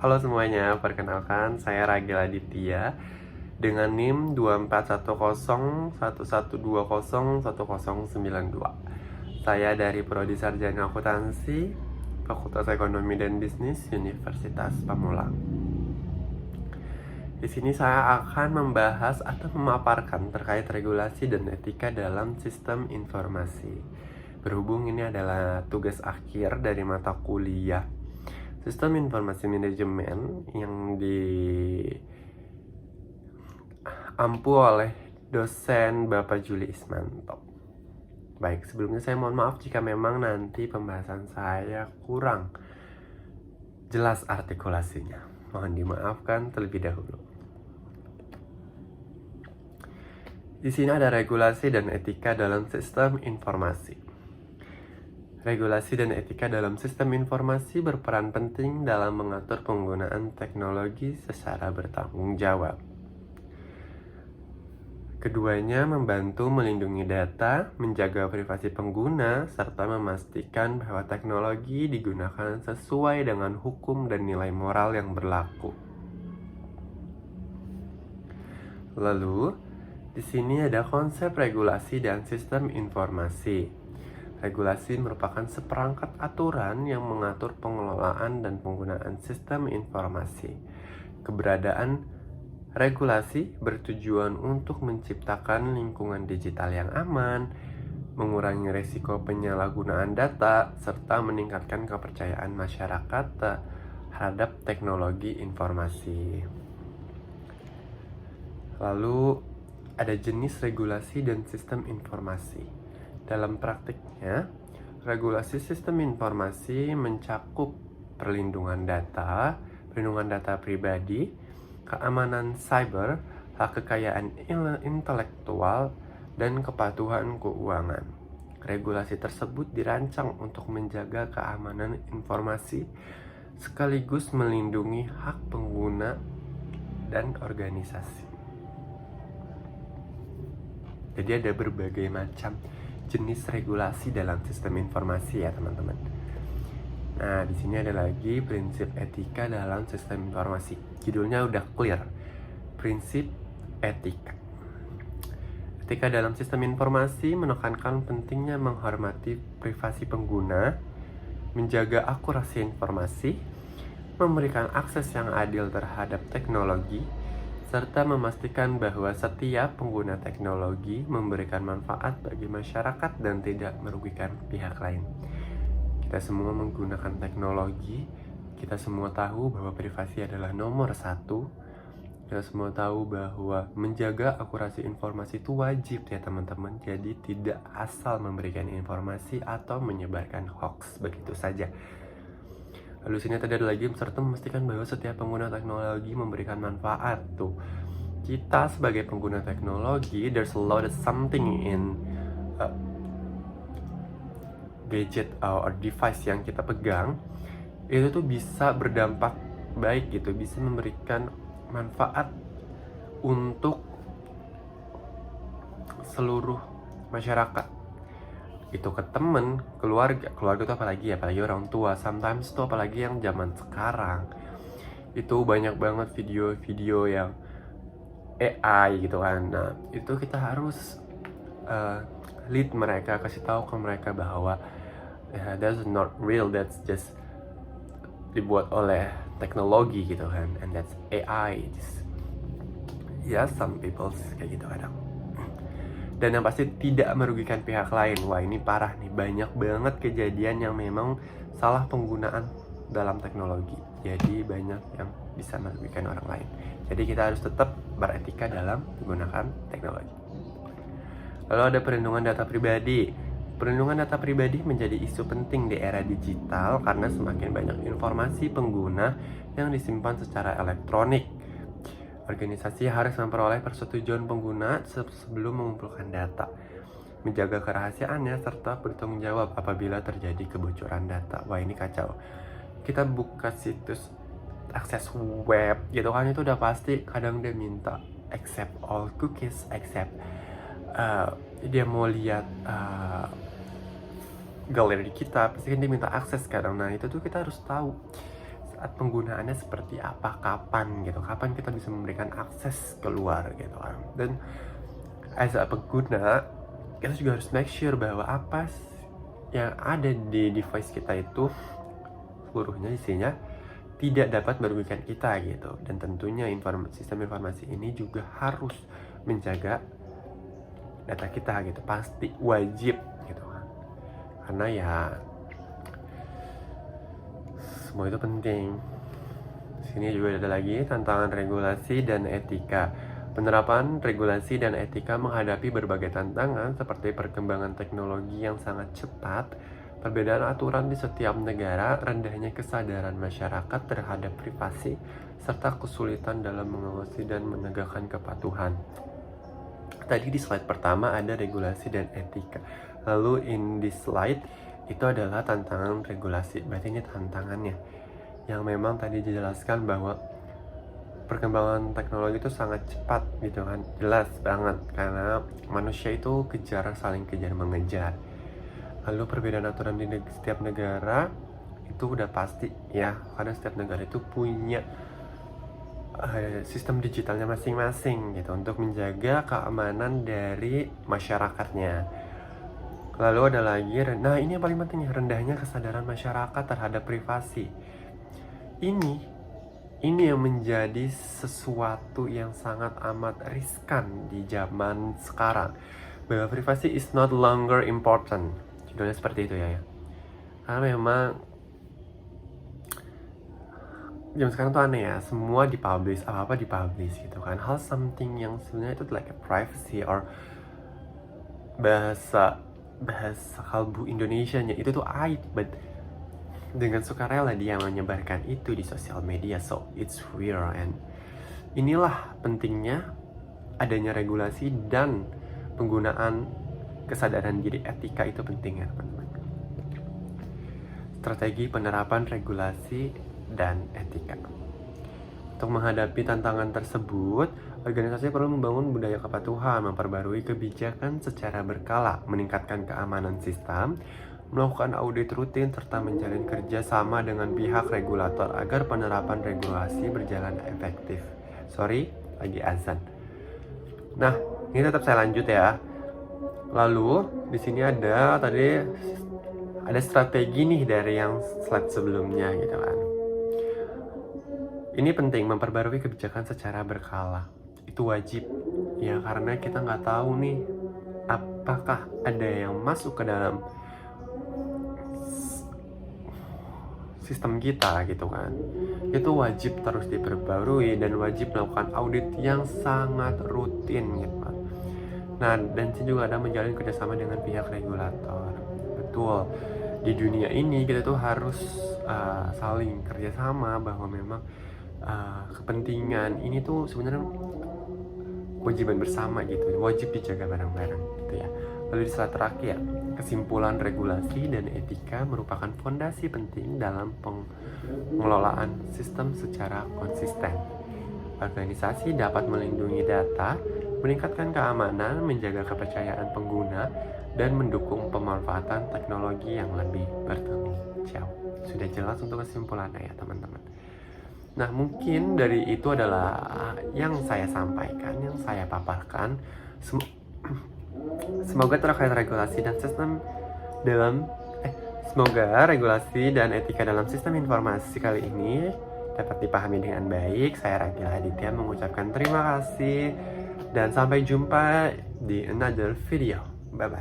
Halo semuanya, perkenalkan saya Ragil Aditya dengan NIM 241011201092. Saya dari Prodi Sarjana Akuntansi, Fakultas Ekonomi dan Bisnis, Universitas Pamulang. Di sini saya akan membahas atau memaparkan terkait regulasi dan etika dalam sistem informasi. Berhubung ini adalah tugas akhir dari mata kuliah Sistem Informasi Manajemen yang diampu oleh dosen Bapak Juli Ismanto. Baik, sebelumnya saya mohon maaf jika memang nanti pembahasan saya kurang jelas artikulasinya. Mohon dimaafkan terlebih dahulu. Di sini ada regulasi dan etika dalam sistem informasi. Regulasi dan etika dalam sistem informasi berperan penting dalam mengatur penggunaan teknologi secara bertanggung jawab. Keduanya membantu melindungi data, menjaga privasi pengguna, serta memastikan bahwa teknologi digunakan sesuai dengan hukum dan nilai moral yang berlaku. Lalu, di sini ada konsep regulasi dan sistem informasi. Regulasi merupakan seperangkat aturan yang mengatur pengelolaan dan penggunaan sistem informasi. Keberadaan regulasi bertujuan untuk menciptakan lingkungan digital yang aman, mengurangi risiko penyalahgunaan data, serta meningkatkan kepercayaan masyarakat terhadap teknologi informasi. Lalu, ada jenis regulasi dan sistem informasi. Dalam praktiknya, regulasi sistem informasi mencakup perlindungan data pribadi, keamanan cyber, hak kekayaan intelektual, dan kepatuhan keuangan. Regulasi tersebut dirancang untuk menjaga keamanan informasi sekaligus melindungi hak pengguna dan organisasi. Jadi ada berbagai macam jenis regulasi dalam sistem informasi ya teman-teman. Nah, di sini ada lagi prinsip etika dalam sistem informasi. Judulnya udah clear. Prinsip etika. Etika dalam sistem informasi menekankan pentingnya menghormati privasi pengguna, menjaga akurasi informasi, memberikan akses yang adil terhadap teknologi, serta memastikan bahwa setiap pengguna teknologi memberikan manfaat bagi masyarakat dan tidak merugikan pihak lain. Kita semua menggunakan teknologi, kita semua tahu bahwa privasi adalah nomor satu. Kita semua tahu bahwa menjaga akurasi informasi itu wajib ya teman-teman. Jadi tidak asal memberikan informasi atau menyebarkan hoax begitu saja. Lalu sini tadi ada lagi serta memastikan bahwa setiap pengguna teknologi memberikan manfaat tuh. Kita sebagai pengguna teknologi, there's a lot of something in gadget or device yang kita pegang itu tuh bisa berdampak baik gitu, bisa memberikan manfaat untuk seluruh masyarakat. Itu ke temen, keluarga itu apalagi orang tua, sometimes itu apalagi yang zaman sekarang itu banyak banget video-video yang AI gitu kan. Nah itu kita harus lead mereka, kasih tahu ke mereka bahwa that's not real, that's just dibuat oleh teknologi gitu kan, and that's AI. Ya, some people kayak gitu kadang. Dan yang pasti tidak merugikan pihak lain. Wah ini parah nih, banyak banget kejadian yang memang salah penggunaan dalam teknologi. Jadi banyak yang bisa merugikan orang lain. Jadi kita harus tetap beretika dalam menggunakan teknologi. Lalu ada perlindungan data pribadi. Perlindungan data pribadi menjadi isu penting di era digital karena semakin banyak informasi pengguna yang disimpan secara elektronik. Organisasi harus memperoleh persetujuan pengguna sebelum mengumpulkan data, menjaga kerahasiaannya, serta bertanggung jawab apabila terjadi kebocoran data. Wah ini kacau. Kita buka situs akses web gitu kan, itu udah pasti kadang dia minta accept all cookies, accept dia mau lihat galeri kita, pasti kan dia minta akses kadang. Nah itu tuh kita harus tahu saat penggunaannya seperti apa, kapan gitu, kapan kita bisa memberikan akses keluar gitu kan. Dan as a pengguna, kita juga harus make sure bahwa apa yang ada di device kita itu seluruhnya isinya tidak dapat merugikan kita gitu. Dan tentunya sistem informasi ini juga harus menjaga data kita gitu, pasti wajib gitu kan, karena ya semua itu penting. Sini juga ada lagi tantangan regulasi dan etika. Penerapan regulasi dan etika menghadapi berbagai tantangan seperti perkembangan teknologi yang sangat cepat, perbedaan aturan di setiap negara, rendahnya kesadaran masyarakat terhadap privasi, serta kesulitan dalam mengawasi dan menegakkan kepatuhan. Tadi di slide pertama ada regulasi dan etika. Lalu in this slide itu adalah tantangan regulasi. Berarti ini tantangannya. Yang memang tadi dijelaskan bahwa perkembangan teknologi itu sangat cepat gitu kan. Jelas banget karena manusia itu saling kejar mengejar. Lalu perbedaan aturan di setiap negara itu udah pasti ya, karena setiap negara itu punya sistem digitalnya masing-masing gitu untuk menjaga keamanan dari masyarakatnya. Lalu ada lagi, nah ini yang paling penting, rendahnya kesadaran masyarakat terhadap privasi. Ini yang menjadi sesuatu yang sangat amat riskan di zaman sekarang, bahwa privasi is not longer important. Judulnya seperti itu ya. Karena memang jam sekarang tuh aneh ya, semua dipublish, apa-apa dipublish gitu kan. Hal something yang sebenarnya itu like a privacy or bahasa kalbu Indonesianya itu tuh aib, but dengan sukarela dia menyebarkan itu di sosial media, so it's real. And inilah pentingnya adanya regulasi dan penggunaan kesadaran diri, etika itu penting ya teman-teman. Strategi penerapan regulasi dan etika. Untuk menghadapi tantangan tersebut, organisasi perlu membangun budaya kepatuhan, memperbarui kebijakan secara berkala, meningkatkan keamanan sistem, melakukan audit rutin, serta menjalin kerjasama dengan pihak regulator agar penerapan regulasi berjalan efektif. Sorry, lagi azan. Nah, ini tetap saya lanjut ya. Lalu di sini ada strategi nih dari yang slide sebelumnya gitu kan. Ini penting, memperbarui kebijakan secara berkala. Itu wajib ya, karena kita nggak tahu nih apakah ada yang masuk ke dalam sistem kita gitu kan. Itu wajib terus diperbarui dan wajib melakukan audit yang sangat rutin gitu kan. Nah, dan juga ada menjalin kerjasama dengan pihak regulator. Betul, di dunia ini kita tuh harus saling kerjasama, bahwa memang kepentingan ini tuh sebenarnya kewajiban bersama gitu, wajib dijaga bareng-bareng gitu ya. Lalu di slide terakhir, kesimpulan regulasi dan etika merupakan fondasi penting dalam pengelolaan sistem secara konsisten. Organisasi dapat melindungi data, meningkatkan keamanan, menjaga kepercayaan pengguna, dan mendukung pemanfaatan teknologi yang lebih bertanggung jawab. Sudah jelas untuk kesimpulannya ya teman-teman. Nah, mungkin dari itu adalah yang saya sampaikan, yang saya paparkan. Semoga terkait regulasi dan sistem dalam semoga regulasi dan etika dalam sistem informasi kali ini dapat dipahami dengan baik. Saya Ragil Aditya mengucapkan terima kasih dan sampai jumpa di another video. Bye bye.